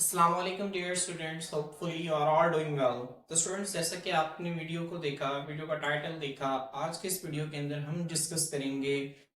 अस्सलाम वालेकुम dear students, hopefully you are all doing well. तो स्टूडेंट्स, जैसा कि आपने वीडियो को देखा, वीडियो का टाइटल देखा, आज के इस वीडियो के अंदर हम डिस्कस करेंगे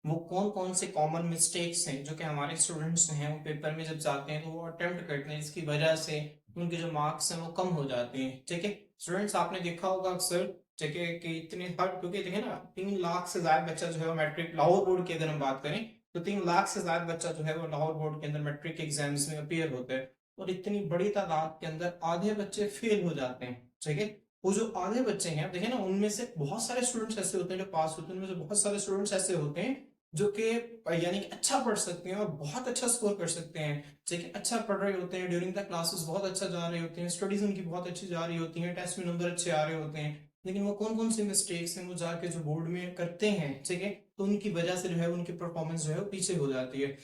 वो कौन कौन से कॉमन मिस्टेक्स हैं जो कि हमारे स्टूडेंट्स हैं वो पेपर में जब जाते हैं तो वो अटेम्प्ट करते हैं, जिसकी वजह से उनके जो मार्क्स हैं वो कम हो जाते हैं। ठीक है स्टूडेंट्स, आपने देखा होगा अक्सर, ठीक है, कि इतने हर, क्योंकि देखिए ना, 3 लाख से ज्यादा बच्चा जो है वो मैट्रिक लाहौर बोर्ड की अगर हम बात करें तो 3 लाख से ज्यादा बच्चा जो है वो लाहौर बोर्ड के अंदर मैट्रिक एग्जाम्स में अपियर होता है। और इतनी बड़ी तादाद के अंदर आधे बच्चे फेल हो जाते हैं। ठीक है, वो जो आधे बच्चे हैं, देखिए ना, उनमें से बहुत सारे स्टूडेंट्स ऐसे होते हैं जो पास होते हैं, उनमें से बहुत सारे स्टूडेंट्स ऐसे होते हैं जो कि यानी कि अच्छा पढ़ सकते हैं और बहुत अच्छा स्कोर कर सकते हैं। ठीक है, अच्छा पढ़ रहे होते हैं, ड्यूरिंग द क्लासेस बहुत अच्छा जा रहे होते हैं, स्टडीज उनकी बहुत अच्छी जा रही होती हैं, टेस्ट में नंबर अच्छे आ रहे होते हैं, लेकिन वो कौन कौन सी मिस्टेक्स हैं वो जाके जो बोर्ड में करते हैं, ठीक है, तो उनकी वजह से जो है उनकी परफॉर्मेंस जो है वो पीछे हो जाती है।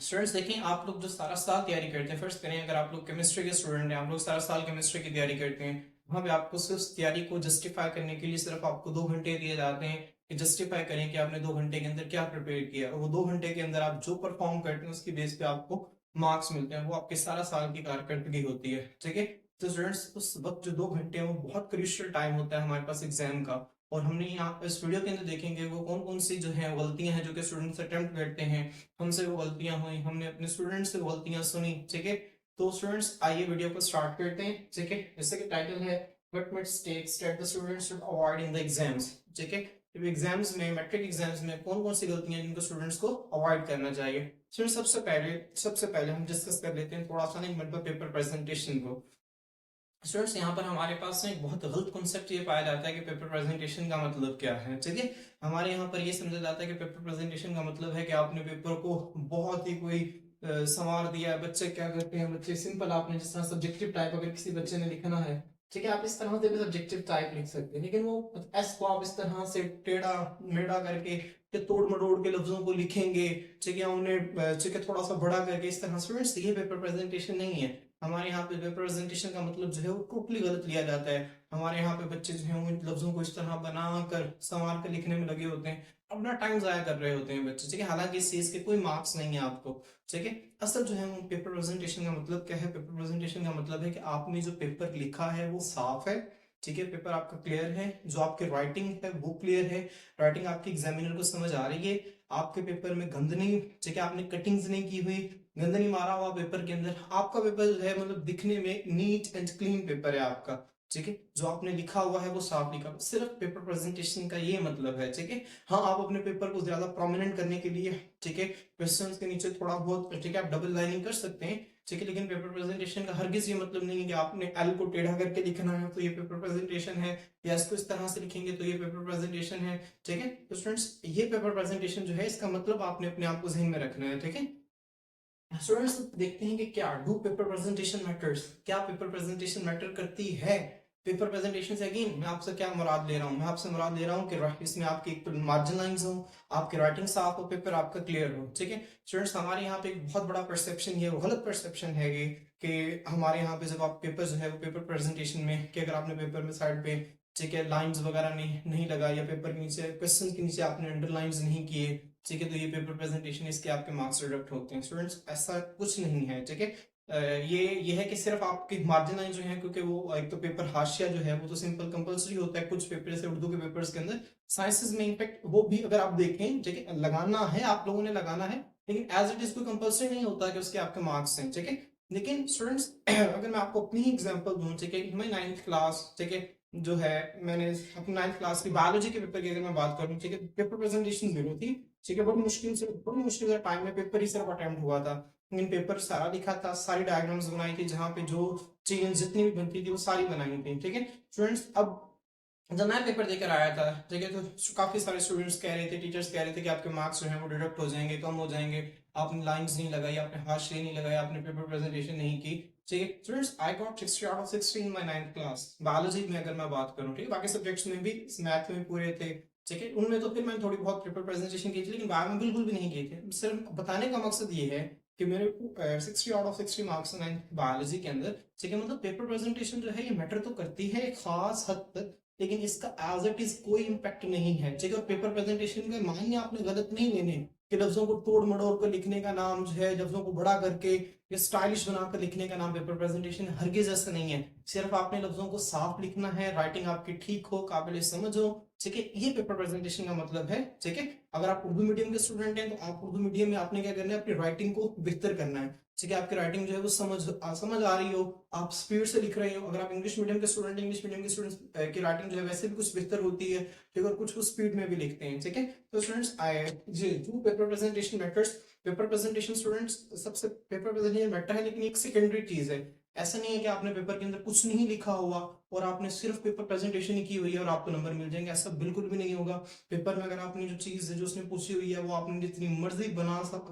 स्टूडेंट्स देखें, आप लोग जो सारा साल तैयारी करते हैं, फर्स्ट करें, अगर आप लोग केमिस्ट्री के स्टूडेंट हैं, आप लोग सारा साल केमिस्ट्री की तैयारी करते हैं, वहां पे आपको सिर्फ तैयारी को जस्टिफाई करने के लिए सिर्फ आपको 2 घंटे दिए जाते हैं कि जस्टिफाई करें कि आपने 2 घंटे के अंदर क्या प्रिपेयर किया, और वो 2 घंटे के अंदर आप जो परफॉर्म करते हैं उसकी बेस पे आपको मार्क्स मिलते हैं, वो आपके सारा साल की कारकर्दगी होती है। ठीक है, तो स्टूडेंट्स, उस वक्त जो 2 घंटे हैं वो बहुत क्रूशियल टाइम होता है हमारे पास एग्जाम का। और हमने यहाँ इस वीडियो के अंदर देखेंगे वो कौन कौन सी जो है गलतियां हैं जो कि स्टूडेंट्स अटेम्प्ट करते हैं, हमसे वो गलतियां हुई, हमने अपने स्टूडेंट से गलतियां सुनी। ठीक है, तो स्टूडेंट्स आइए वीडियो को स्टार्ट करते हैं। ठीक है, जैसे कि टाइटल है what mistakes that the students should avoid in the exams. ठीक है, एग्जाम्स में, मैट्रिक एग्जाम्स में कौन कौन सी गलतियां जिनको स्टूडेंट्स को अवॉइड करना चाहिए। स्टूडेंट्स, सबसे पहले हम डिस्कस कर लेते हैं थोड़ा सा ना मतलब पेपर प्रेजेंटेशन को। स्टूडेंट्स, यहाँ पर हमारे पास ना एक बहुत गलत कॉन्सेप्ट ये पाया जाता है कि पेपर प्रेजेंटेशन का मतलब क्या है। ठीक है, हमारे यहाँ पर ये समझा जाता है कि पेपर प्रेजेंटेशन का मतलब है कि आपने पेपर को बहुत ही कोई संवार दिया है। बच्चे क्या करते हैं, बच्चे सिंपल, आपने जिस तरह सब्जेक्टिव टाइप अगर किसी बच्चे ने लिखना है, ठीक है, आप इस तरह से भी सब्जेक्टिव टाइप लिख सकते हैं, लेकिन वो एस को आप इस तरह से टेढ़ा मेढ़ा करके के तोड़ मरोड़ के लफ्जों को लिखेंगे, ठीक है, उन्हें ठीक है थोड़ा सा बड़ा करके इस तरह। स्टूडेंट्स, ये पेपर प्रेजेंटेशन नहीं है। हमारे यहाँ पे पेपर प्रेजेंटेशन का मतलब जो है वो टोटली गलत लिया जाता है। हमारे यहाँ पे बच्चे जो है उन लफ्जों को इस तरह बना कर संवार कर लिखने में लगे होते हैं, अपना टाइम जाया कर रहे होते हैं बच्चे। ठीक है, हालांकि इस चीज के कोई मार्क्स नहीं है आपको। ठीक है, असल जो है वो पेपर प्रेजेंटेशन का मतलब क्या है, पेपर प्रेजेंटेशन का मतलब है कि आपने जो पेपर लिखा है वो साफ है। ठीक है, पेपर आपका क्लियर है, जो आपकी राइटिंग है वो क्लियर है, राइटिंग आपकी एग्जामिनर को समझ आ रही है, आपके पेपर में गंद नहीं, ठीक है, आपने कटिंग्स नहीं की हुई, गंद नहीं मारा हुआ पेपर के अंदर, आपका पेपर जो है मतलब दिखने में नीट एंड क्लीन पेपर है आपका। ठीक है, जो आपने लिखा हुआ है वो साफ लिखा, सिर्फ पेपर प्रेजेंटेशन का ये मतलब है। ठीक है, हाँ, आप अपने पेपर को ज्यादा प्रोमिनेंट करने के लिए, ठीक है, क्वेश्चंस के नीचे थोड़ा बहुत, ठीक है, आप डबल लाइनिंग कर सकते हैं। ठीक है, लेकिन पेपर प्रेजेंटेशन का हरगिज ये मतलब नहीं है कि आपने एल को टेढ़ा करके लिखना है तो ये पेपर प्रेजेंटेशन है, या इसको इस तरह से लिखेंगे तो ये पेपर प्रेजेंटेशन है। ठीक है, तो स्टूडेंट्स, ये पेपर प्रेजेंटेशन जो है इसका मतलब आपने अपने आप को ज़हन में रखना है। ठीक है, स्टूडेंट्स, देखते हैं कि क्या डू पेपर प्रेजेंटेशन मैटर्स, क्या पेपर प्रेजेंटेशन मैटर करती है। पेपर प्रेजेंटेशन से अगेन मैं आपसे क्या मुराद ले रहा हूँ, मैं आपसे मुराद ले रहा हूँ कि इसमें आपकी मार्जिन लाइंस हो, आपकी राइटिंग साफ हो, पेपर आपका क्लियर हो। ठीक है स्टूडेंट्स, हमारे यहाँ पे एक बहुत बड़ा परसेप्शन है, वो गलत परसेप्शन है ये, कि हमारे यहाँ पे जब आप पेपर जो है वो पेपर प्रेजेंटेशन में, कि अगर आपने पेपर में साइड पे, ठीक है, लाइंस वगैरह नहीं लगाई, या पेपर के नीचे क्वेश्चन के नीचे आपने अंडरलाइंस नहीं किए, ठीक है, तो ये पेपर प्रेजेंटेशन, इसके आपके मार्क्स रिडक्ट होते हैं। स्टूडेंट्स, ऐसा कुछ नहीं है। ठीक है, ये है कि सिर्फ आपकी मार्जिन लाइन जो है, क्योंकि वो एक तो पेपर हाशिया जो है वो तो सिंपल कंपलसरी होता है कुछ पेपर से, उर्दू के पेपर्स के अंदर, साइंसेज में इनफेक्ट वो भी अगर आप देखें, ठीक है, लगाना है, आप लोगों ने लगाना है, लेकिन एज इट इज कोई कंपलसरी नहीं होता कि उसके आपके मार्क्स हैं। ठीक है, लेकिन स्टूडेंट्स, अगर मैं आपको अपनी एग्जांपल दूं, ठीक है, मैं 9th क्लास, ठीक है, जो है, मैंने अपनी 9th क्लास की बायोलॉजी के पेपर की अगर मैं बात करूं, ठीक है, पेपर प्रेजेंटेशन जीरो थी। ठीक है, बड़ी मुश्किल से टाइम में पेपर ही सिर्फ अटेम्प्ट हुआ था, लेकिन पेपर सारा लिखा था, सारी डायग्राम्स बनाई थी, जहां पे जो चीजें जितनी भी बनती थी वो सारी बनाई थी। ठीक है स्टूडेंट्स, अब जब मैं पेपर देकर आया था, ठीक है, तो काफी सारे स्टूडेंट्स कह रहे थे, टीचर्स कह रहे थे कि आपके मार्क्स जो हैं वो डिडक्ट हो जाएंगे, कम हो जाएंगे, आपने लाइंस नहीं लगाई, आपने हाशिए नहीं लगाया, आपने पेपर प्रेजेंटेशन नहीं की। ठीक है students, I got 60 out of 60 in my 9th class biology में अगर मैं बात करूं। ठीक है, बाकी सब्जेक्ट्स में भी, मैथ में पूरे थे। ठीक है, उनमें तो फिर मैंने थोड़ी बहुत पेपर प्रेजेंटेशन की थी, लेकिन बायो में बिल्कुल भी नहीं किए थे। सिर्फ बताने का मकसद ये है कि मेरे को 60 आउट ऑफ 60 मार्क्स हैं बायोलॉजी के अंदर। ठीक है, मतलब पेपर प्रेजेंटेशन जो है ये मैटर तो करती है एक खास हद तक, लेकिन इसका एज इट इज कोई इम्पैक्ट नहीं है। ठीक है, और पेपर प्रेजेंटेशन के मायने आपने गलत नहीं लेने, कि लफ्जों को तोड़ मड़ोड़ कर लिखने का नाम जो है, लफ्जों को बड़ा करके या स्टाइलिश बनाकर लिखने का नाम पेपर प्रेजेंटेशन हरगिज ऐसा नहीं है। सिर्फ आपने लफ्जों को साफ लिखना है, राइटिंग आपकी ठीक हो, काबिल समझ हो, ठीक है, ये पेपर प्रेजेंटेशन का मतलब है। ठीक है, अगर आप उर्दू मीडियम के स्टूडेंट हैं तो आप उर्दू मीडियम में आपने क्या करना है, अपनी राइटिंग को बेहतर करना है। ठीक है, आपकी राइटिंग जो है वो समझ आ रही हो, आप स्पीड से लिख रहे हो। अगर आप इंग्लिश मीडियम के स्टूडेंट, इंग्लिश मीडियम के स्टूडेंट्स की राइटिंग जो है वैसे भी कुछ बेहतर होती है, ठीक है, और कुछ कुछ स्पीड में भी लिखते हैं। ठीक है, तो स्टूडेंट्स आई जी टू paper presentation matters. Paper presentation students सबसे, पेपर प्रेजेंटेशन मैटर है लेकिन एक सेकेंडरी चीज है। ऐसा नहीं है कि आपने पेपर के अंदर कुछ नहीं लिखा हुआ और आपने सिर्फ पेपर प्रेजेंटेशन ही की हुई है और आपको नंबर मिल जाएंगे, ऐसा बिल्कुल भी नहीं होगा। पेपर में अगर आपने जो चीज है जो उसने पूछी हुई है वो आपने जितनी मर्जी बना सक,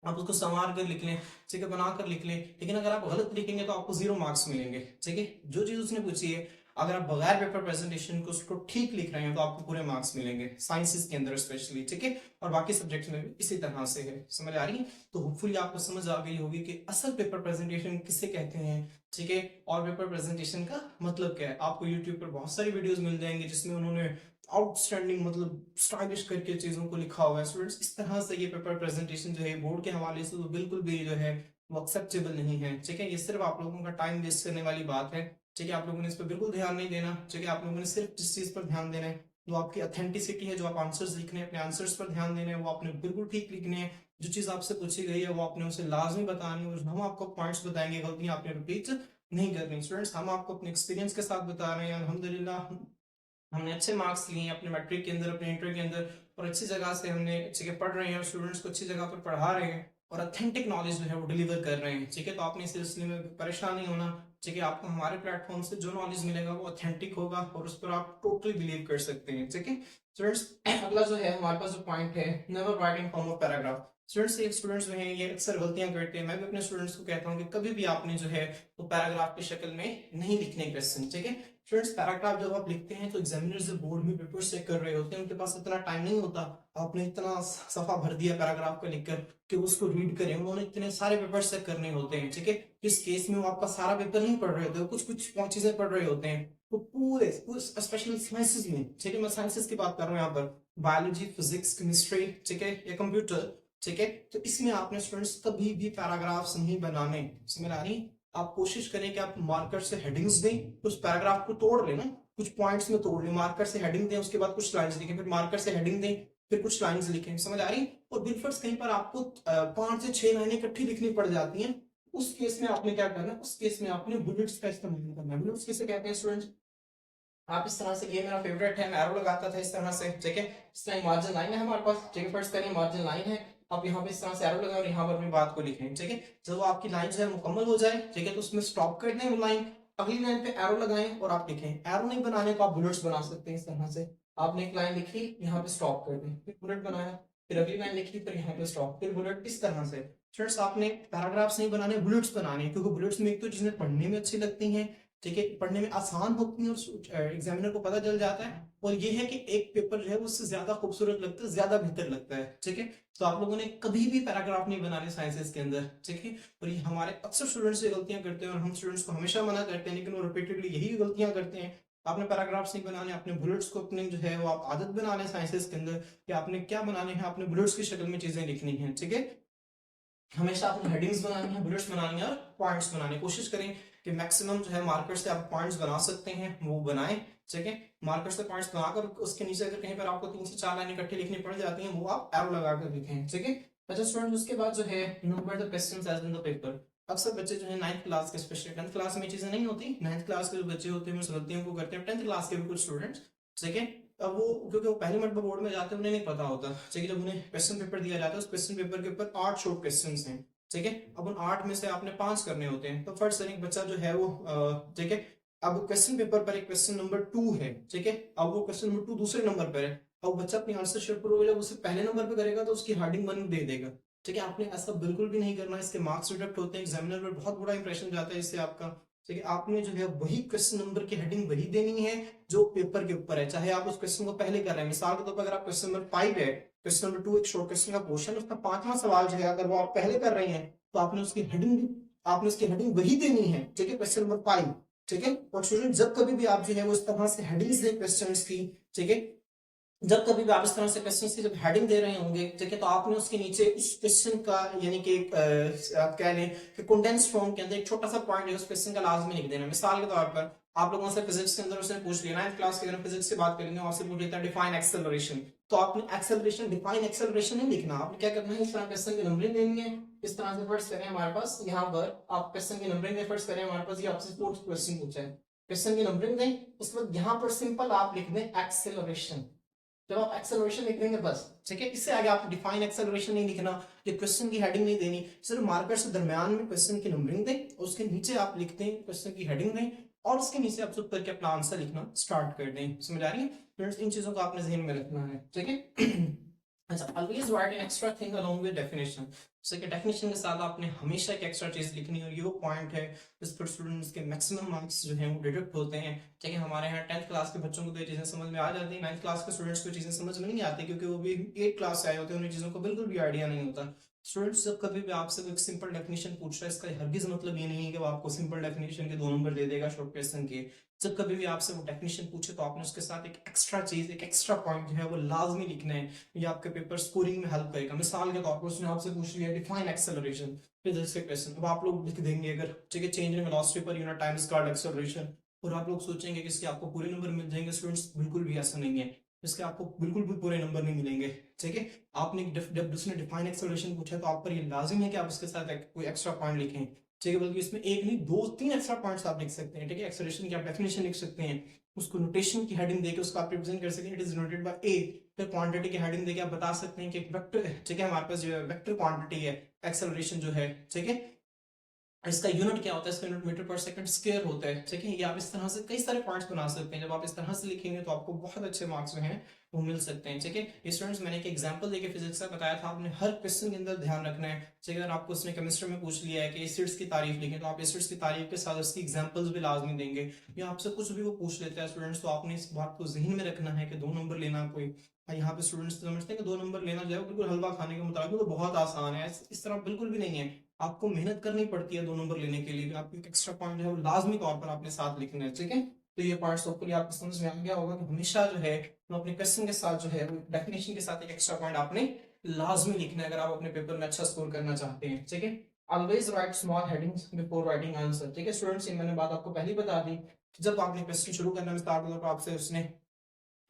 आप उसको संवार कर लिख लें, ठीक है, बना कर लिख लें, लेकिन अगर आप गलत लिखेंगे तो आपको 0 मार्क्स मिलेंगे। ठीक है, जो चीज उसने पूछी है अगर आप बगैर पेपर प्रेजेंटेशन को उसको ठीक लिख रहे हैं तो आपको पूरे मार्क्स मिलेंगे, साइंसेस के अंदर स्पेशली। ठीक है, और बाकी सब्जेक्ट्स में भी इसी तरह से है। समझ आ रही है? तो होपफुली आपको समझ आ गई होगी कि असल पेपर प्रेजेंटेशन किसे कहते हैं। ठीक है, और पेपर प्रेजेंटेशन का मतलब क्या है। आपको यूट्यूब पर बहुत सारी वीडियोस मिल जाएंगी जिसमें उन्होंने आउटस्टैंडिंग मतलब स्टाइलिश करके चीजों को लिखा हुआ है। स्टूडेंट्स इस तरह से ये पेपर प्रेजेंटेशन जो है बोर्ड के हवाले से तो बिल्कुल भी जो है वो एक्सेप्टेबल नहीं है। ठीक है, ये सिर्फ आप लोगों का टाइम वेस्ट करने वाली बात है। ठीक है, आप लोगों ने इस पर बिल्कुल ध्यान नहीं देना। ठीक है, आप लोगों ने सिर्फ जिस चीज पर ध्यान देना है जो आपकी ऑथेंटिसिटी है, जो आप आंसर्स लिखने हैं अपने आंसर्स पर ध्यान देना है, वो आपने बिल्कुल ठीक लिखने हैं। जो चीज आपसे पूछी गई है वो आपने उसे लाजमी बतानी है और हम आपको पॉइंट्स बताएंगे, गलतियां आपने रिपीट नहीं करनी। स्टूडेंट्स हम आपको अपने एक्सपीरियंस के साथ बता रहे हैं, अल्हम्दुलिल्लाह हमने अच्छे मार्क्स लिए अपने मैट्रिक के अंदर, अपने इंटर के अंदर, और अच्छी जगह से हमने अच्छे के पढ़ रहे हैं और स्टूडेंट्स को अच्छी जगह पर पढ़ा रहे हैं और अथेंटिक नॉलेज जो है वो डिलीवर कर रहे हैं। ठीक है, तो आपने इस सिलसिले में परेशान नहीं होना। ठीक है, आपको हमारे प्लेटफॉर्म से जो नॉलेज मिलेगा वो अथेंटिक होगा और उस पर आप टोटली बिलीव कर सकते हैं। ठीक है स्टूडेंट्स, अगला जो है हमारे पास जो पॉइंट है, never write in form of paragraph. Students एक स्टूडेंट्स जो हैं ये अक्सर गलतियां करते हैं। मैं भी अपने स्टूडेंट्स को कहता हूं कि कभी भी आपने जो है वो पैराग्राफ की शक्ल में नहीं लिखने क्वेश्चन। ठीक है स्टूडेंट्स, पैराग्राफ जब आप लिखते हैं तो एग्जामिनर्स जब बोर्ड में पेपर चेक कर रहे होते हैं उनके पास इतना टाइम नहीं होता। आपने इतना सफा भर दिया पैराग्राफ का लिखकर कि उसको रीड करें, उन्होंने इतने सारे पेपर चेक करने होते हैं। ठीक है, इस केस में वो आपका सारा पेपर नहीं पढ़ रहे होते, कुछ कुछ चीजें पढ़ रहे होते हैं। तो पूरे स्पेशली साइंसेस में, ठीक है, मैं साइंसेस की बात कर रहा हूँ यहाँ पर, बायोलॉजी, फिजिक्स, केमिस्ट्री, ठीक है, या कंप्यूटर। ठीक है, तो इसमें आपने स्टूडेंट्स कभी भी पैराग्राफ्स नहीं बनाने। समझ आ रही? आप कोशिश करें कि आप मार्कर से हेडिंग्स दें, उस पैराग्राफ को तोड़ लेना, कुछ पॉइंट्स में तोड़ लें, मार्कर से हेडिंग दें, उसके बाद कुछ लाइंस लिखें, फिर मार्कर से हेडिंग दें, फिर कुछ लाइंस लिखें। समझ आ रही? और बिलफर्स कहीं पर आपको 5 से 6 लाइनें इकट्ठी लिखनी पड़ जाती हैं, उस केस में आपने क्या करना है, उस केस में आपने बुलेट्स का इस्तेमाल करना है। बुलेट्स किसे कहते हैं स्टूडेंट्स? आप इस तरह से, ये मेरा फेवरेट है, मैं एरो लगाता था इस तरह से। ठीक है, इस तरह मार्जिन लाइन है हमारे पास। ठीक है, फर्स्ट करिए मार्जिन लाइन है, आप यहाँ पे इस तरह से एरो लगाएं और यहाँ पर अपनी बात को लिखें। ठीक है, जब वो आपकी लाइन जो है मुकम्मल हो जाए, ठीक है, तो उसमें स्टॉप कर दें वो लाइन, अगली लाइन पे एरो लगाएं और आप लिखें। एरो नहीं बनाने को आप बुलेट्स बना सकते हैं इस तरह से। आपने एक लाइन लिखी, यहाँ पे स्टॉप कर दें, फिर बुलेट बनाया, फिर अगली लाइन लिखी, फिर यहाँ पे स्टॉप, फिर बुलेट, इस तरह से। फ्रेंड्स आपने पैराग्राफ्स नहीं बनाने, बुलेट्स बनाने, क्योंकि बुलेट्स में एक तो चीजें पढ़ने में अच्छी लगती हैं, ठीक है, पढ़ने में आसान होती है और एग्जामिनर को पता चल जाता है, और ये है कि एक पेपर जो है उससे ज्यादा खूबसूरत लगता है, ज्यादा बेहतर लगता है। ठीक है, तो आप लोगों ने कभी भी पैराग्राफ नहीं बनाने साइंसेस के अंदर। ठीक है, और ये हमारे अक्सर स्टूडेंट्स ये गलतियां करते हैं और हम स्टूडेंट्स को हमेशा मना करते हैं, लेकिन वो रिपीटेडली यही गलतियां करते हैं। आपने पैराग्राफ्स नहीं बनाने, अपने बुलेट्स को अपने जो है वो आप आदत बना लें साइंसेस के अंदर कि आपने क्या बनाने हैं, आपने बुलेट्स की शक्ल में चीजें लिखनी है। ठीक है, हमेशा आपने हेडिंग्स बनानी है, बुलेट्स बनानी है और पॉइंट्स बनाने की कोशिश करें कि मैक्सिमम जो है मार्कर से आप पॉइंट्स बना सकते हैं वो बनाएं। ठीक है, मार्कर से पॉइंट्स बनाकर उसके नीचे अगर कहीं पर आपको 3 से 4 लाइन इकट्ठी लिखनी पड़ जाती हैं वो आप एरो लगाकर लिखें। ठीक है, अच्छा स्टूडेंट, उसके बाद जो है number the questions as in the paper. अक्सर बच्चे जो है 9th क्लास के, स्पेशली 10th क्लास में चीजें नहीं होती, 9th क्लास के जो बच्चे होते हैं उस गलतियों को करते हैं, 10th क्लास के भी कुछ स्टूडेंट्स। ठीक है, अब वो क्योंकि वो पहली मरतबा बोर्ड में जाते हैं उन्हें नहीं पता होता। ठीक है, जब उन्हें क्वेश्चन पेपर दिया जाता है उस क्वेश्चन पेपर के ऊपर 8 शॉर्ट क्वेश्चन हैं। ठीक है, अब उन 8 में से आपने 5 करने होते हैं, तो फर्स्ट एक बच्चा जो है वो ठीक है, अब क्वेश्चन पेपर पर एक क्वेश्चन नंबर 2 है। ठीक है, अब वो क्वेश्चन नंबर 2 दूसरे नंबर पर है, अब बच्चा अपनी आंसर शीट पर जब उसे पहले नंबर पर करेगा तो उसकी हार्डिंग 1 दे देगा। ठीक है, आपने ऐसा बिल्कुल भी नहीं करना, इसके मार्क्स रिडक्ट होते हैं, एग्जामिनर पर बहुत बड़ा इंप्रेशन जाता है इससे आपका। ठीक है, आपने जो है वही क्वेश्चन नंबर की हेडिंग वही देनी है जो पेपर के ऊपर है, चाहे आप उस क्वेश्चन को पहले कर रहे हैं। मिसाल के तौर पर अगर आप क्वेश्चन नंबर 5 है, क्वेश्चन नंबर 2 एक शॉर्ट क्वेश्चन का पोर्शन, उसका 5वां सवाल जो है अगर वो आप पहले कर रहे हैं तो आपने उसकी हेडिंग, आपने उसकी हेडिंग वही देनी है। ठीक है, क्वेश्चन नंबर 5। ठीक है, और स्टूडेंट जब कभी भी आप जो है वो इस तरह से हेडिंग्स दें क्वेश्चंस की, ठीक है, जब कभी भी आप इस तरह से क्वेश्चन की जब हेडिंग दे रहे होंगे, ठीक है, तो आपने उसके नीचे उस क्वेश्चन का यानी कि आप कह लें कि कंडेंस्ड फॉर्म के अंदर एक छोटा सा पॉइंट है उस क्वेश्चन का लाजमी लिख देना। मिसाल के तौर पर आप लोगों से फिजिक्स के अंदर उसने पूछ लिया, 9th क्लास के अगर फिजिक्स की बात करेंगे, आपसे पूछ लेता है डिफाइन एक्सेलरेशन, तो आपने एक्सेलरेशन डिफाइन एक्सेलरेशन नहीं लिखना, आपने क्या करना है, इस तरह क्वेश्चन की नंबरिंग देनी है। इस तरह से फर्स्ट करें हमारे पास यहाँ पर आप क्वेश्चन की नंबरिंग में फर्स्ट करें, हमारे पास ये आपसे फोर्थ क्वेश्चन पूछा है, क्वेश्चन की नंबरिंग दें, उसके बाद यहाँ पर सिंपल आप लिख दें एक्सेलरेशन। जब आप एक्सेलरेशन लिख देंगे बस, ठीक है, इससे आगे आपको डिफाइन एक्सेलरेशन नहीं लिखना, ये क्वेश्चन की हेडिंग नहीं देनी, सिर्फ मार्कर से दरमियान में क्वेश्चन की नंबरिंग दें और उसके नीचे आप लिखते हैं क्वेश्चन की हेडिंग दें और उसके नीचे आप चुप करके अपना आंसर लिखना स्टार्ट कर दें। समझ आ रही है फ्रेंड्स? इन चीजों को आपने ध्यान में रखना है, ठीक है। अच्छा, always write an extra thing along with definition। जैसे कि डेफिनेशन के साथ आपने हमेशा एक एक्स्ट्रा चीज लिखनी है और ये वो पॉइंट है जिस पर स्टूडेंट्स के मैक्सिमम मार्क्स जो हैं वो डिडक्ट होते हैं। ठीक है, हमारे यहाँ 10th क्लास के बच्चों को तो ये चीजें समझ में आ जाती है, 9th क्लास के स्टूडेंट्स को चीजें समझ में नहीं आती क्योंकि वो भी 8th क्लास से आए होते हैं, उन्हें चीजों को बिल्कुल भी आइडिया नहीं होता। स्टूडेंट्स जब कभी भी आपसे एक सिंपल डेफिनेशन पूछ रहा है, इसका हरगिज मतलब ये नहीं है कि वो आपको सिंपल डेफिनेशन के 2 नंबर दे देगा शॉर्ट क्वेश्चन के। जब कभी भी आपसे वो डेफिनेशन पूछे तो आपने उसके साथ एक एक्स्ट्रा चीज, एक एक्स्ट्रा पॉइंट जो है वो लाजमी लिखना है, ये आपके पेपर स्कोरिंग में हेल्प करेगा। मिसाल के तौर पर उसने आपसे पूछ लिया डिफाइन एक्सेलरेशन, फिजिक्स के क्वेश्चन, अब आप लोग लिख देंगे अगर, ठीक है, change in velocity per unit time is called acceleration, और आप लोग सोचेंगे कि इसके आपको पूरे नंबर मिल जाएंगे। स्टूडेंट्स बिल्कुल भी ऐसा नहीं है, इसके आपको बिल्कुल भी पूरे नंबर नहीं मिलेंगे। ठीक है, आपने जब उसने डिफाइन एक्सेलरेशन पूछा तो आप पर ये लाजिम है कि आप उसके साथ कोई एक्स्ट्रा पॉइंट लिखें। ठीक है, बल्कि इसमें एक नहीं 2-3 एक्स्ट्रा पॉइंट्स आप लिख सकते हैं। ठीक है, एक्सेलरेशन की आप डेफिनेशन लिख सकते हैं, उसको नोटेशन की हेडिंग देके उसको आप रिप्रेजेंट कर सकते हैं, इट इज डिनोटेड बाय ए। फिर क्वांटिटी की हेडिंग देके आप बता सकते हैं कि एक वेक्टर, ठीक है, हमारे पास जो है वेक्टर क्वांटिटी है एक्सेलरेशन जो है, ठीक है, इसका यूनिट क्या होता है, इसका यूनिट मीटर पर सेकंड स्क्वायर होता है। ठीक है, ये आप इस तरह से कई सारे पॉइंट्स बना सकते हैं, जब आप इस तरह से लिखेंगे तो आपको बहुत अच्छे मार्क्स जो हैं वो मिल सकते हैं। ठीक है स्टूडेंट्स, मैंने एक एग्जांपल देके फिजिक्स का बताया था, आपने हर क्वेश्चन के अंदर ध्यान रखना है। ठीक है, अगर आपको उसने केमिस्ट्री में पूछ लिया है कि एसिड्स की तारीफ लिखें, तो आप एसिड्स की तारीफ के साथ उसकी एग्जांपल्स भी लाजमी देंगे। या आपसे कुछ भी वो पूछ लेता है स्टूडेंट्स, तो आपने इस बात को जहन में रखना है कि 2 नंबर लेना कोई, यहाँ पे स्टूडेंट्स समझते हैं कि 2 नंबर लेना जो है बिल्कुल हलवा खाने के मुताबिक तो बहुत आसान है, इस तरह बिल्कुल भी नहीं है। आपको मेहनत करनी पड़ती है 2 नंबर लेने के लिए, आपको एक एक्स्ट्रा पॉइंट है वो लाजमी तौर पर आपने साथ लिखना है। ठीक है, तो ये पॉइंट्स होपफुली आपको समझ में आ गया होगा कि हमेशा जो है तो अपने क्वेश्चन के साथ जो है वो डेफिनेशन के साथ एक एक्स्ट्रा पॉइंट आपने लाजमी लिखना है अगर आप अपने पेपर में अच्छा स्कोर करना चाहते हैं। ठीक है, always right small headings before writing answer. ठीक है स्टूडेंट्स, ये मैंने बात आपको पहले बता दी कि जब आपने क्वेश्चन शुरू करने में स्टार्ट होगा तो आपसे उसने,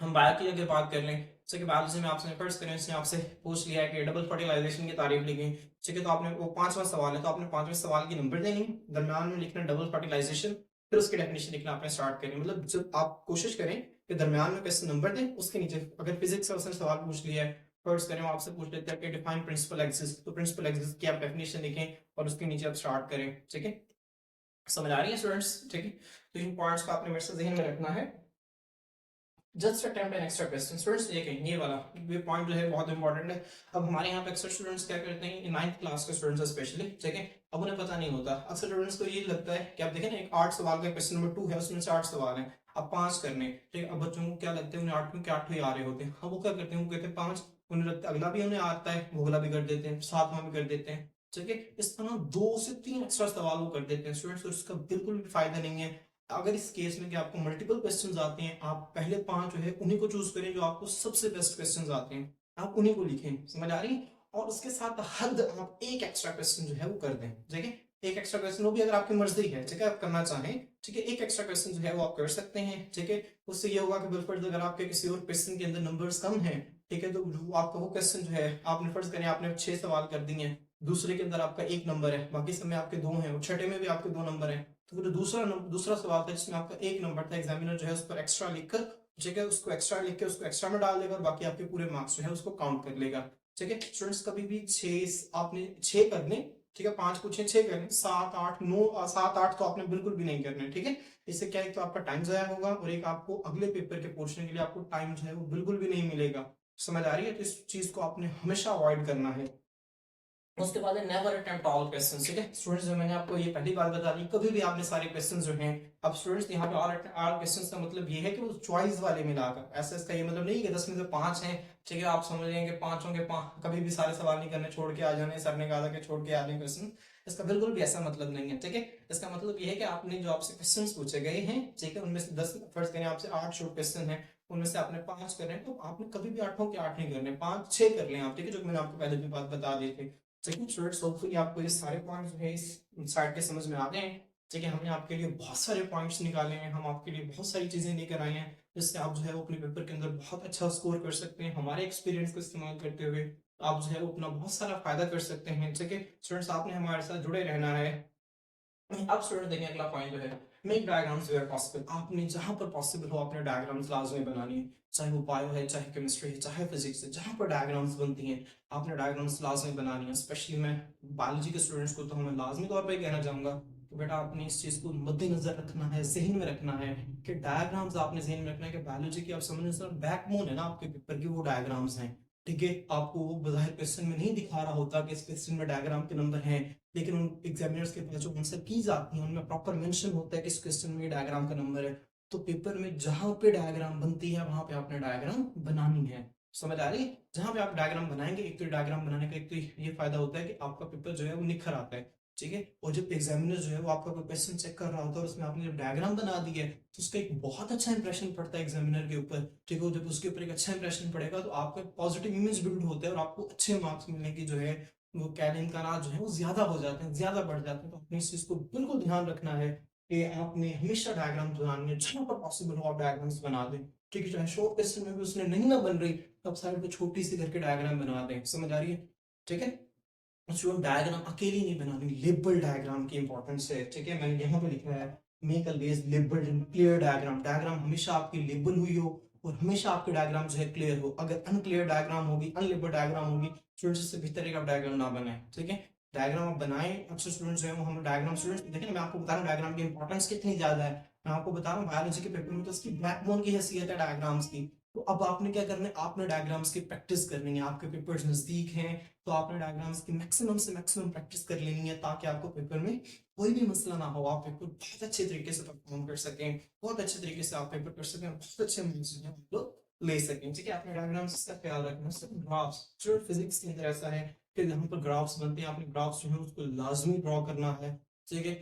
हम बायो की अगर बात कर लें, जैसे कि बायोलॉजी में आपसे फर्स्ट करें, इसने आपसे पूछ लिया है कि डबल फर्टिलाइजेशन की तारीफ लिखें। ठीक है, तो आपने वो 5वां सवाल है, तो आपने 5वें सवाल की नंबर देनी, दरम्यान में लिखना डबल फर्टिलाइजेशन, फिर उसकी डेफिनेशन लिखना आपने स्टार्ट करें। मतलब जब आप कोशिश करें कि दरम्यान में क्वेश्चन नंबर दें, उसके नीचे अगर फिजिक्स का उसने सवाल पूछ लिया है, फर्स्ट करें, वो आपसे पूछ लेते हैं कि डिफाइन प्रिंसिपल एक्सिस, तो प्रिंसिपल एक्सिस की आप डेफिनेशन लिखें और उसके नीचे आप स्टार्ट करें। ठीक है, समझ आ रही है स्टूडेंट्स? ठीक है, तो इन पॉइंट्स को आपने मेरे से ध्यान में रखना है। Just attempt an extra question students, ये वाला ये पॉइंट जो है बहुत इंपॉर्टेंट है। अब हमारे यहाँ पे अक्सर स्टूडेंट्स क्या करते हैं, 9th क्लास के स्टूडेंट्स स्पेशली, ठीक है, अब उन्हें पता नहीं होता। अक्सर स्टूडेंट्स को ये लगता है कि आप देखें ना, एक 8 सवाल का क्वेश्चन नंबर 2 है, उसमें से 8 सवाल है, अब 5 करने। ठीक है, अब बच्चों को क्या लगता है, उन्हें 8 में के 8 ही आ रहे होते हैं। अब वो क्या करते हैं, वो कहते हैं 5, उन्हें लगता है अगला भी उन्हें आता है, वो अगला भी कर देते हैं, 7वां भी कर देते हैं। ठीक है, इस तरह 2 से 3 एक्स्ट्रा सवाल वो कर देते हैं स्टूडेंट्स, तो इसका बिल्कुल भी फायदा नहीं है। अगर इस केस में कि आपको मल्टीपल क्वेश्चंस आते हैं, आप पहले 5 जो है उन्हीं को चूज करें जो आपको सबसे बेस्ट क्वेश्चंस आते हैं, आप उन्हीं को लिखें। समझ आ रही है? और उसके साथ हद आप एक एक्स्ट्रा क्वेश्चन जो है वो कर दें। ठीक है, एक एक्स्ट्रा क्वेश्चन वो भी अगर आपकी मर्जी है, ठीक है, आप करना चाहें, ठीक है, एक एक्स्ट्रा क्वेश्चन जो है वो आप कर सकते हैं। ठीक है, उससे ये होगा कि बिल्कुल अगर आपके किसी और क्वेश्चन के अंदर नंबर्स कम हैं, ठीक है, तो आपका वो क्वेश्चन जो है, आपने फर्ज करें आपने 6 सवाल कर दिए हैं, दूसरे के अंदर आपका 1 नंबर है, बाकी सब में आपके 2 हैं, और छठे में भी आपके 2 नंबर हैं, तो फिर दूसरा सवाल था जिसमें आपका 1 नंबर था, एग्जामिनर जो है उस पर एक्स्ट्रा लिखकर, ठीक है, उसको एक्स्ट्रा लिख के उसको एक्स्ट्रा में डाल देगा और बाकी आपके पूरे मार्क्स जो है उसको काउंट कर लेगा। ठीक है स्टूडेंट्स, कभी भी 6 आपने 6 करने, ठीक है, 5 पूछे 6 करने, 7 8 9 7 8 तो आपने बिल्कुल भी नहीं करने। ठीक है, इससे क्या है, तो आपका टाइम जाया होगा और एक आपको अगले पेपर के पूछने के लिए आपको टाइम जो है वो बिल्कुल भी नहीं मिलेगा। समझ आ रही है? तो इस चीज को आपने हमेशा अवॉइड करना है। उसके बाद है नेवर अटेम्प्ट ऑल क्वेश्चंस। ठीक है स्टूडेंट्स, जो मैंने आपको ये पहली बात बता दी, कभी भी आपने सारे क्वेश्चंस जो हैं, अब स्टूडेंट्स यहाँ पे ऑल क्वेश्चंस का मतलब ये है कि वो चॉइस वाले मिलाकर, ऐसा इसका ये मतलब नहीं कि 10 में से 5 हैं, ठीक है, आप समझ लेंगे पांचों के कभी भी सारे सवाल नहीं करने, छोड़ के आ जाने, सर ने कहा था कि छोड़ के आ जाए क्वेश्चन, इसका बिल्कुल भी ऐसा मतलब नहीं है। ठीक है, इसका मतलब ये है कि आपने जो आपसे क्वेश्चन पूछे गए हैं, ठीक है, उनमें से 10 फर्ज करें आपसे 8 शॉर्ट क्वेश्चन है, उनमें से आपने 5 करने हैं, तो आपने कभी भी 8 के 8 नहीं करने, 5 6 कर लें आप, ठीक है, जो मैंने आपको पहले भी बात बता दी थी। सेकंड स्टूडेंट्स, होपफुली आपको ये सारे पॉइंट्स जो है इस साइड के समझ में आ गए हैं। ठीक है, हमने आपके लिए बहुत सारे पॉइंट्स निकाले हैं, हम आपके लिए बहुत सारी चीजें लेकर आए हैं जिससे आप जो है वो अपने पेपर के अंदर बहुत अच्छा स्कोर कर सकते हैं। हमारे एक्सपीरियंस को इस्तेमाल करते हुए आप जो है वो अपना बहुत सारा फायदा कर सकते हैं। ठीक है स्टूडेंट्स, आपने हमारे साथ जुड़े रहना है। अब स्टूडेंट देखिए अगला पॉइंट जो है, मेक डायग्राम्स वेयर पॉसिबल। आपने जहां पर पॉसिबल हो आपने डायग्राम्स लाजमी बनानी है, चाहे वो बायो है, चाहे केमिस्ट्री है, चाहे फिजिक्स है, जहां पर डायग्राम्स बनती हैं आपने डायग्राम्स लाजमी बनानी है। स्पेशली मैं बायोलॉजी के स्टूडेंट्स को तो हमें लाजमी तौर पर कहना चाहूंगा कि बेटा आपने इस चीज को मद्देनजर रखना है, जहन में रखना है कि डायग्राम्स आपने जहन में रखना है कि बायोलॉजी की आप समझ बैकबोन है ना आपके पेपर की, वो डायग्राम्स हैं। ठीक है, आपको वो बाहर क्वेश्चन में नहीं दिखा रहा होता कि इस क्वेश्चन में डायग्राम के नंबर हैं, लेकिन उन एग्जामिनर्स के पास जो आंसर कीज आती हैं उनमें प्रॉपर मेंशन होता है कि इस क्वेश्चन में डायग्राम का नंबर है। तो पेपर में जहां पे डायग्राम बनती है वहां पे आपने डायग्राम बनानी है। समझ आ रही है? जहां पे आप डायग्राम बनाएंगे, एक तो डायग्राम बनाने का एक तो ये फायदा होता है कि आपका पेपर जो है वो निखर आता है। ठीक है, और जब एग्जामिनर जो है वो आपका कोई क्वेश्चन चेक कर रहा होता है और उसमें आपने जब डायग्राम बना दी है तो उसका एक बहुत अच्छा इंप्रेशन पड़ता है एग्जामिनर के ऊपर। ठीक है, जब उसके ऊपर एक अच्छा इंप्रेशन पड़ेगा तो आपका पॉजिटिव इमेज बिल्ड होता है और आपको अच्छे मार्क्स मिलने की जो है वो क्या इम्कान जो है वो ज्यादा हो जाते हैं, ज्यादा बढ़ जाते हैं। तो अपने इस चीज को बिल्कुल ध्यान रखना है कि आपने हमेशा डायग्राम बनानी है, जहां पर पॉसिबल हो आप डायग्राम्स बना दें। ठीक है, चाहे शॉर्ट क्वेश्चन में भी उसने नहीं ना बन रही तो आप साइड पे छोटी सी करके डायग्राम बना दें। समझ आ रही है? ठीक है, स्टूडेंट डायग्राम अकेली नहीं बनानी, लेबल डायग्राम की इंपॉर्टेंस है। ठीक है, मैंने यहाँ पे लिखा है make a less labelled and clear diagram. Diagram हमेशा आपकी लेबल हुई हो और हमेशा आपके डायग्राम जो है क्लियर हो। अगर अनक्लियर डायग्राम होगी, अनलेबल्ड डायग्राम होगी, स्टूडेंट्स इससे बेहतर है कि आप डायग्राम ना बनाए। ठीक है, डायग्राम आप बनाएं। अक्सर स्टूडेंट्स जो है वो हम डायग्राम स्टूडेंट्स देखें, मैं आपको बता रहा हूँ डायग्राम की इंपॉर्टेंस कितनी ज्यादा है। मैं आपको बता रहा हूँ बायोलॉजी के पेपर में तो इसकी बैकबोन की हैसियत है डायग्राम्स की। तो अब आपने क्या करना है, आपने डायग्राम्स की प्रैक्टिस करनी है। आपके पेपर्स नजदीक हैं तो आपने डायग्राम्स की मैक्सिमम से मैक्सिमम प्रैक्टिस कर लेनी है ताकि आपको पेपर में कोई भी मसला ना हो, आप पेपर बहुत अच्छे तरीके से परफॉर्म कर सकें, बहुत अच्छे तरीके से आप पेपर कर सकें, बहुत अच्छे मार्क्स जो है आप लोग ले सकें। ठीक है, आपने डायग्राम्स का ख्याल रखना। ग्राफ्स, जो फिजिक्स के अंदर ऐसा है कि यहाँ पर ग्राफ्स बनते हैं, आपने ग्राफ्स जो है उसको लाजमी ड्रॉ करना है। ठीक है,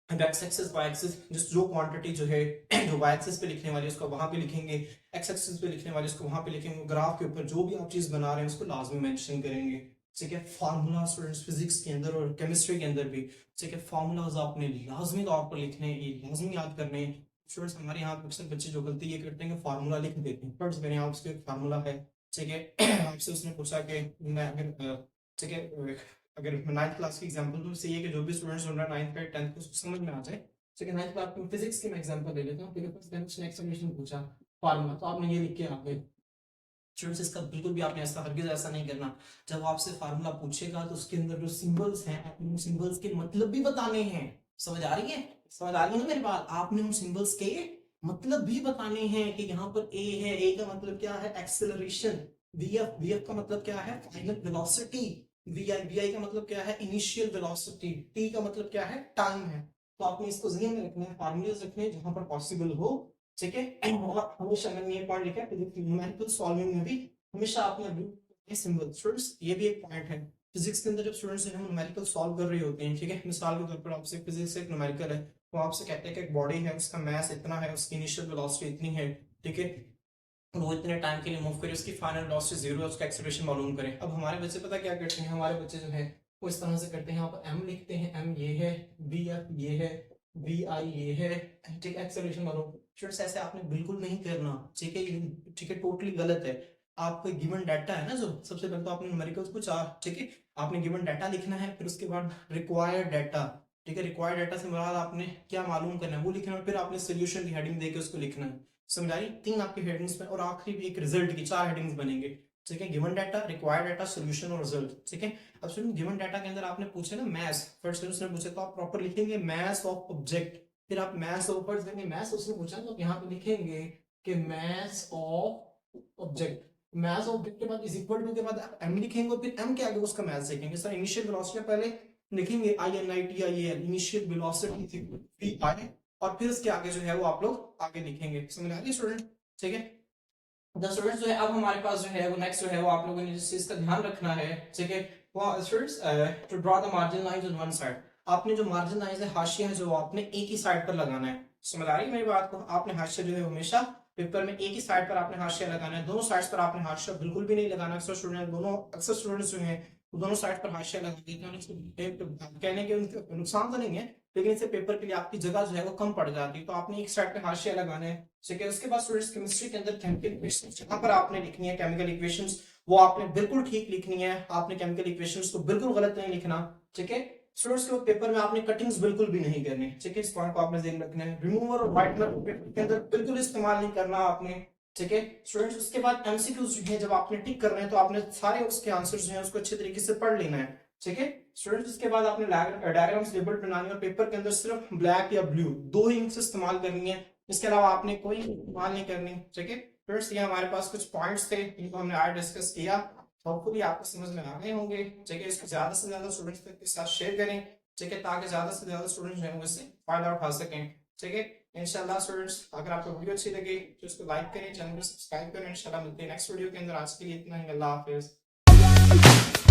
एक्स एक्सिस वाई एक्सिस, जिस जो क्वांटिटी जो है जो वाई एक्सिस पे लिखने वाली है उसको वहां पे लिखेंगे, एक्स एक्सिस पे लिखने वाली उसको वहां पे लिखेंगे। ग्राफ के ऊपर जो भी आप चीज बना रहे हैं उसको लाजमी मेंशन करेंगे। ठीक है, फार्मूला स्टूडेंट्स फिजिक्स के अंदर और केमिस्ट्री के अंदर भी, ठीक है, फार्मूलाज आपने लाजमी तौर पर लिखने हैं, ये लाजमी याद करने हैं। स्टूडेंट्स हमारे यहाँ अक्सर बच्चे जो गलती ये करते हैं कि फार्मूला लिख देते हैं। फर्स्ट मेरे यहाँ उसके एक फार्मूला है। ठीक है, आपसे उसने पूछा कि मैं अगर ठीक है अगर नाइन्थ क्लास की एग्जांपल तो सही है कि जो भी स्टूडेंट्स सुन रहा है नाइन्थ का टेंथ को उसको समझ में आ जाए। सेकंड नाइन्थ क्लास में फिजिक्स की मैं एग्जांपल ले लेता हूँ। ठीक है, फर्स्ट बेंच ने एक्सप्लेनेशन पूछा फार्मूला, तो आपने ये लिख के आ गए। स्टूडेंट्स इसका बिल्कुल भी आपने ऐसा हरगिज ऐसा नहीं करना। जब वो आपसे फार्मूला पूछेगा तो उसके अंदर जो सिंबल्स हैं आपने उन सिंबल्स के मतलब भी बताने हैं। समझ आ रही है? समझ आ रही है ना मेरी बात? आपने उन सिंबल्स के मतलब भी बताने हैं कि यहाँ पर ए है, ए का मतलब क्या है, एक्सेलरेशन। वीएफ, वीएफ का मतलब क्या है, final velocity. V I, V I का मतलब क्या है, इनिशियल वेलोसिटी। टी का मतलब क्या है, टाइम है। तो आपने इसको जहन में रखना है, फार्मूलाज रखने हैं जहां पर पॉसिबल हो। ठीक है, और हमेशा मैंने ये पॉइंट लिखा है फिजिक्स न्यूमेरिकल सॉल्विंग में भी हमेशा आपने सिंबल। स्टूडेंट्स ये भी एक पॉइंट है फिजिक्स के अंदर, जब स्टूडेंट्स जो है न्यूमेरिकल सॉल्व कर रहे होते हैं। ठीक है, मिसाल के तौर पर आपसे फिजिक्स एक न्यूमेरिकल है, वो आपसे कहते हैं कि एक बॉडी है, उसका मास इतना है, उसकी इनिशियल वेलोसिटी इतनी है। ठीक है, वो इतने टाइम के लिए मूव करे, उसकी फाइनल वेलोसिटी 0 है, उसका एक्सेलरेशन मालूम करें। अब हमारे बच्चे पता क्या करते हैं, हमारे बच्चे जो है वो इस तरह से करते हैं, यहाँ पर एम लिखते हैं, एम ये है, वी एफ ये है, वी आई ये है। ठीक है, एक्सेलरेशन मालूम। स्टूडेंट्स ऐसे आपने बिल्कुल नहीं करना। ठीक है, ठीक है, टोटली गलत है। आपका गिवन डाटा है ना, जो सबसे पहले तो आपने न्यूमेरिकल्स को चार, ठीक है, आपने गिवन डाटा लिखना है, फिर उसके बाद रिक्वायर्ड डाटा। ठीक है, रिक्वायर्ड डाटा से मुराद आपने क्या मालूम करना है वो लिखना है, फिर आपने सोल्यूशन की हेडिंग देके उसको लिखना है। समझ आई? तीन आपकी हेडिंग्स में, और आखिरी भी एक रिजल्ट की, चार हेडिंग्स बनेंगे। ठीक है, given data, required data, solution और रिजल्ट। ठीक है, अब सुन, गिवन डाटा के अंदर आपने पूछे ना मैथ्स, फर्स्ट उसने पूछे तो आप प्रॉपर लिखेंगे मैथ्स ऑफ ऑब्जेक्ट। फिर आप मैथ्स ऑफ फर्स्ट देंगे, मैथ्स उसने पूछा तो यहाँ पे लिखेंगे कि maths of object. Maths of object के बाद इज इक्वल टू के बाद आप एम लिखेंगे और फिर एम के आगे उसका मैथ्स लिखेंगे। सर इनिशियल वेलोसिटी पहले लिखेंगे I N I T I A, initial velocity V I, और फिर उसके आगे जो है वो आप लोग आगे लिखेंगे। समझ आ रही है स्टूडेंट? ठीक है, द स्टूडेंट्स जो है अब हमारे पास जो है वो नेक्स्ट जो है वो आप लोगों ने जिस चीज का ध्यान रखना है। ठीक है, वो students to draw the margin lines on one side. आपने जो मार्जिन लाइंस है, हाशिया है, जो आपने एक ही साइड पर लगाना है। समझ आ रही है मेरी बात को? आपने हाशिया जो है हमेशा पेपर में एक ही साइड पर आपने हाशिया लगाना है, दोनों साइड्स पर आपने हाशिया बिल्कुल भी नहीं लगाना। अक्सर स्टूडेंट्स जो हैं वो दोनों साइड पर हाशिया लगा देते हैं। कहने के उनके नुकसान तो नहीं है, लेकिन इससे पेपर के लिए आपकी जगह जो है वो कम पड़ जाती है। तो आपने एक साइड पे हाशिया लगाना है, ठीक है। उसके बाद स्टूडेंट्स केमिस्ट्री के अंदर केमिकल इक्वेशंस जहां पर आपने लिखनी है केमिकल इक्वेशंस, वो आपने बिल्कुल ठीक लिखनी है। आपने केमिकल इक्वेशंस को बिल्कुल गलत नहीं लिखना, ठीक है। स्टूडेंट्स के पेपर में आपने कटिंग्स बिल्कुल भी नहीं करनी, ठीक है। इस पॉइंट को आपने ध्यान रखना है। रिमूवर और व्हाइटनर पेपर के अंदर बिल्कुल इस्तेमाल नहीं करना आपने, ठीक है स्टूडेंट्स। उसके बाद एमसीक्यूज जो है जब आपने टिक कर रहे हैं तो आपने सारे उसके आंसर्स जो है उसको अच्छे तरीके से पढ़ लेना है, ठीक है स्टूडेंट्स। उसके बाद आपने डायग्राम्स लेबल बनानी है और पेपर के अंदर सिर्फ ब्लैक या ब्लू दो ही इंक्स इस्तेमाल करनी है, इसके अलावा आपने कोई इस्तेमाल नहीं करनी, ठीक है फ्रेंड्स। ये हमारे पास कुछ पॉइंट्स थे जिनको हमने आज डिस्कस किया, होपफुली आपको समझ में आ गए होंगे, ठीक है। इसको ज्यादा से ज्यादा स्टूडेंट्स के साथ शेयर करें, ठीक है, ताकि ज्यादा से ज्यादा स्टूडेंट्स जो है वो इससे फायदा उठा सकें, ठीक है। इंशाल्लाह स्टूडेंट्स अगर आपको वीडियो अच्छी लगी तो इसको लाइक करें, चैनल को सब्सक्राइब करें। इंशाल्लाह मिलते हैं नेक्स्ट वीडियो के अंदर। आज के लिए इतना ही, अल्लाह हाफिज।